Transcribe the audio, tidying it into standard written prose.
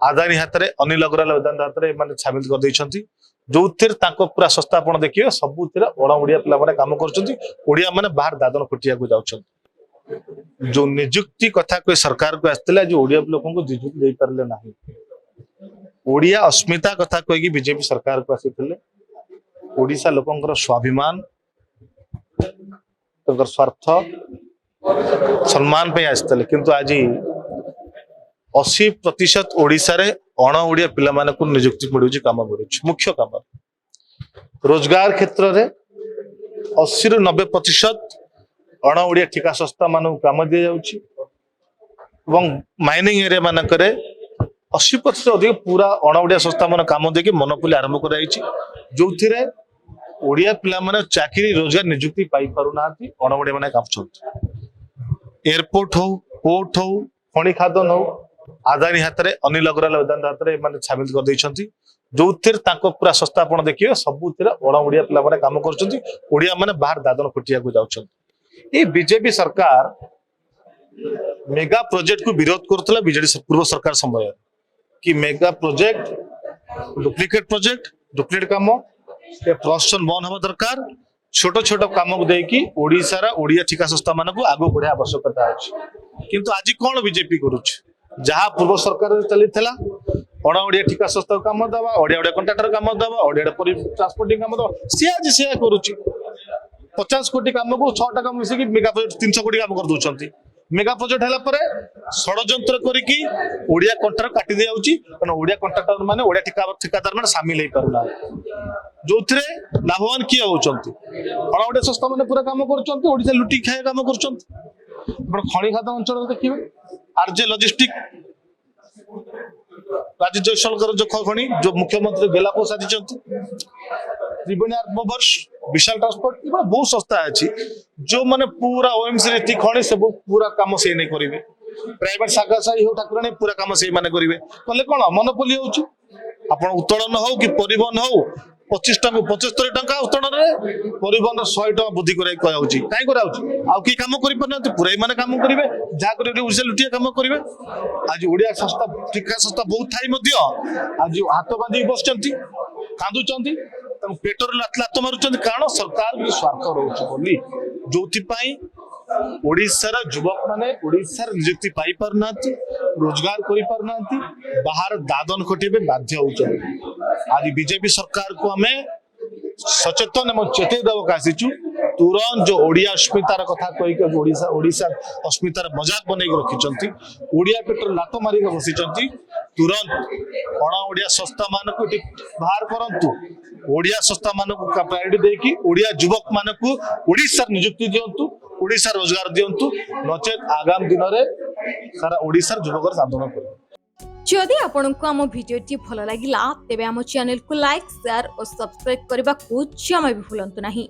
आदानी हाथ में अनिल अग्रवाल वेदांत हाथ में सामिल कर देइछंती जो पूरा सस्ता आप देखिए सबुत अण ओडिया पे कम करिया मैंने बाहर दादन खटिया को जाउछंती जो निजुक्ति कथा कोई सरकार को आसला जो ओडिया लोक निजुक्ति दे पारले नाही ओडिया अस्मिता कथा कही बीजेपी सरकार को आसी ओडिशा लोकंकर स्वाभिमान स्वार्थ सम्मान पे आसते किंतु आज 80% ओडिशा रे अण ओडिया पिला माने को नियुक्ति मिलुची काम मिलुची मुख्य काम रोजगार क्षेत्र रे 80 ରୁ 90% अण ओडिया ठिका संस्था मानू काम दि जाउची एवं माइनिंग एरिया मानकरे 80% अधिक पूरा अण ओडिया संस्था मान काम देके मोनोपोली आरंभ कराइची जोथिरे ओडिया पिला माने चाकरी रोजगार नियुक्ति पाई पारु नाथि अण ओडिया माने काम चलते एयरपोर्ट हो पोर्ट हो खणी खादन हो आदानी हाथ में अनिल अग्रवाल वेदांत हाथ में सामिल कर देइछंती जो पूरा सस्ता आप देखिए सबुत अण ओडिया पे कम करिया मैंने बाहर दादन खटिया को जाउछंती बीजेपी सरकार मेगा प्रोजेक्ट को विरोध करथला बीजेडी पूर्व सरकार समय कि मेगा प्रोजेक्ट डुप्लीकेट काम प्रशासन बंद हवा दरकार छोट छोट काम को देकी ओडिशा रा ओडिया ठिका संस्था मान को आगो बढ़िया आवश्यकता अछि किंतु आज कौन बीजेपी करुछ जहाँ पूर्व सरकार चली अण ओडिया ठिका संस्था काम दवा ओडिया कंट्राक्टर काम दवा ओडिया ट्रांसपोर्टिंग काम दवा सी आज सी करुच्ची 50 कोटी काम को 6 काम मिसिकी मेगा प्रोजेक्ट 300 कोटी काम कर दउछंती मेगा प्रोजेक्ट हैला परे षडयंत्र करिकी ओडिया कंट्राक्टर काटी दे जाउची कारण ओडिया कंट्राक्टर माने ओडिया ठिकादार माने शामिल हे परला जोथरे लाभवान किया होचंती अण ओडिया संस्था माने पूरा काम करचंती ओडिसा लुटी खाए काम करचंती आपण खणी खादा अंचल देखिबे आरजे लॉजिस्टिक राजीव जयशंकर जो खणी जो मुख्यमंत्री गेलापो साजिचंती त्रिवेणी आर्मवर्स विशाल ट्रांसपोर्ट बहुत संस्था अच्छी जो माने पूरा ओएमसी रीति खणी सब पूरा काम से नहीं करेंगे प्राइवेट शाखा साई हो ठाकुराणी पूरा काम से माने करेंगे कले कौन मोनोपोली होची आपण उत्तोलन हो कि परिवहन हो 25 टंका 75 टंका उत्तोलन रे परिवहन 100 टंका बुद्धि करे कहउची काई कराउची आउ की काम करि परनते पूरा माने काम करिवे जा करे उसे लुटिया काम करिवे आज ओडिया संस्था ठिका संस्था बहुत थाई मध्य आज हाथ बांधी बसचंती कांदुचंती तम पेटर लात मारुचंती कारण सरकार भी स्वार्थ रहउची बोली जोथि पई ओडिशार युवक माने ओडिशार नियुक्ति पाई पारनांती रोजगार करि पारनांती बाहर दादन खटिबे बाध्य होउचंती आज बीजेपी सरकार को हमें सचेतन एवं चेतई देवक आसीचु तुरंत जो ओडिया अस्मितार कथा कही ओडिशा अस्मितार मजाक बनई रखिचंती ओडिया पेटर लात मारिक बसिचंती तुरंत अण ओडिया संस्था मान को बाहर करंतु ओडिया संस्था मान को प्रायोरिटी देकी ओडिया युवक मान को ओडिशा नियुक्ति दियंतु ओडिशा रोजगार दियंतु नचेत आगामी दिन में सारा ओडिशा युवक आंदोलन कर जदि आपंक आम भिडी भल लगा तेब आम चैनल को लाइक शेयर और सब्सक्राइब करने को जमा भी भूलु नहीं।